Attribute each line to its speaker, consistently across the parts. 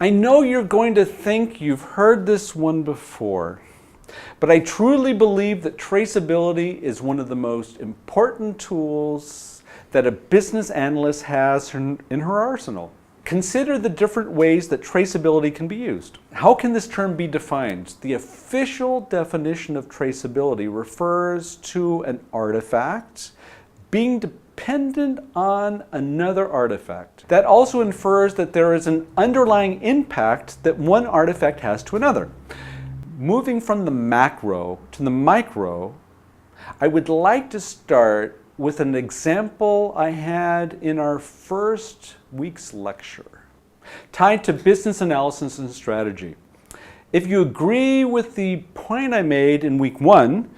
Speaker 1: I know you're going to think you've heard this one before, but I truly believe that traceability is one of the most important tools that a business analyst has in her arsenal. Consider the different ways that traceability can be used. How can this term be defined? The official definition of traceability refers to an artifact being dependent on another artifact. That also infers that there is an underlying impact that one artifact has to another. Moving from the macro to the micro, I would like to start with an example I had in our first week's lecture, tied to business analysis and strategy. If you agree with the point I made in week 1,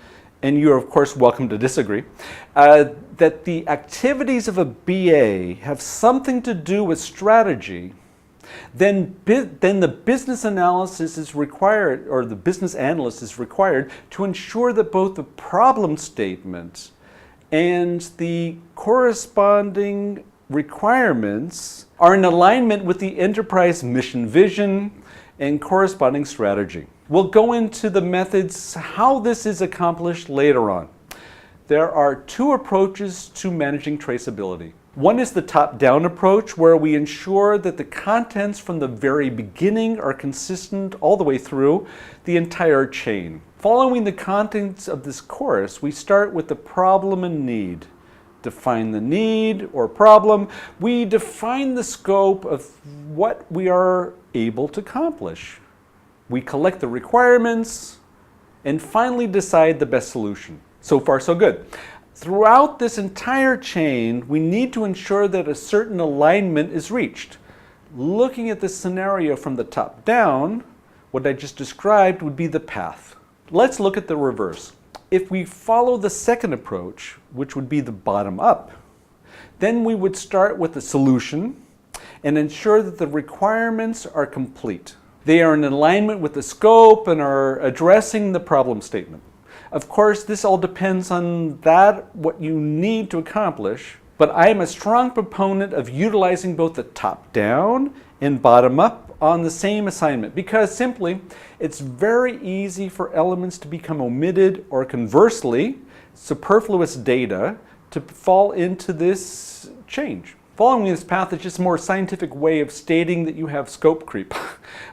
Speaker 1: and you're of course welcome to disagree, that the activities of a BA have something to do with strategy, then the business analysis is required, or the business analyst is required, to ensure that both the problem statement and the corresponding requirements are in alignment with the enterprise mission vision and corresponding strategy. We'll go into the methods, how this is accomplished later on. There are 2 approaches to managing traceability. One is the top-down approach, where we ensure that the contents from the very beginning are consistent all the way through the entire chain. Following the contents of this course, we start with the problem and need. Define the need or problem. We define the scope of what we are able to accomplish. We collect the requirements and finally decide the best solution. So far, so good. Throughout this entire chain, we need to ensure that a certain alignment is reached. Looking at this scenario from the top down, what I just described would be the path. Let's look at the reverse. If we follow the second approach, which would be the bottom up, then we would start with the solution and ensure that the requirements are complete. They are in alignment with the scope and are addressing the problem statement. Of course, this all depends on what you need to accomplish, but I am a strong proponent of utilizing both the top-down and bottom-up on the same assignment, because simply, it's very easy for elements to become omitted, or conversely, superfluous data to fall into this change. Following this path is just a more scientific way of stating that you have scope creep.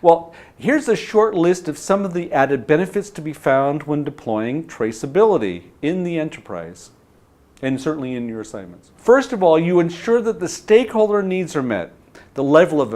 Speaker 1: Well, here's a short list of some of the added benefits to be found when deploying traceability in the enterprise, and certainly in your assignments. First of all, you ensure that the stakeholder needs are met. The level of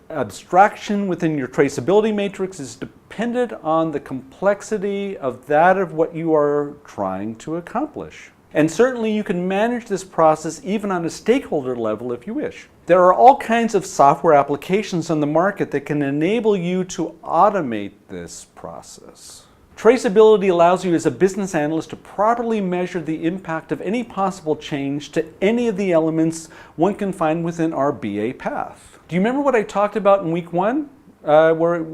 Speaker 1: abstraction within your traceability matrix is dependent on the complexity of what you are trying to accomplish. And certainly you can manage this process even on a stakeholder level if you wish. There are all kinds of software applications on the market that can enable you to automate this process. Traceability allows you as a business analyst to properly measure the impact of any possible change to any of the elements one can find within our BA path. Do you remember what I talked about in week 1? Where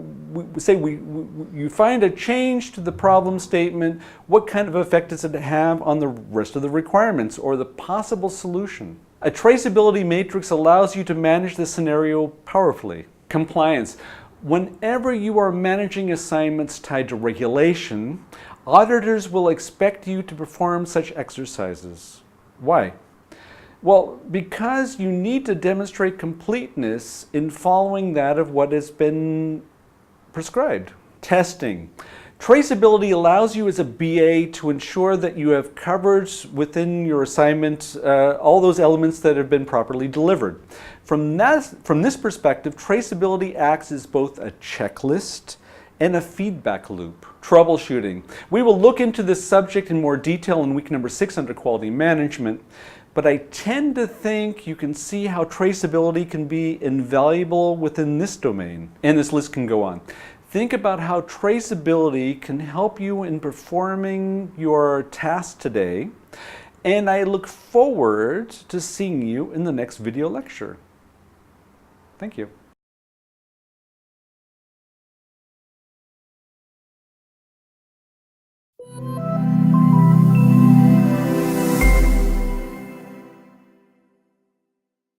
Speaker 1: you find a change to the problem statement, what kind of effect does it have on the rest of the requirements or the possible solution? A traceability matrix allows you to manage this scenario powerfully. Compliance. Whenever you are managing assignments tied to regulation, auditors will expect you to perform such exercises. Why? Well, because you need to demonstrate completeness in following that of what has been prescribed. Testing. Traceability allows you as a BA to ensure that you have covered within your assignment all those elements that have been properly delivered. From this perspective, traceability acts as both a checklist and a feedback loop. Troubleshooting. We will look into this subject in more detail in week number 6 under quality management, but I tend to think you can see how traceability can be invaluable within this domain, and this list can go on. Think about how traceability can help you in performing your task today, and I look forward to seeing you in the next video lecture. Thank you.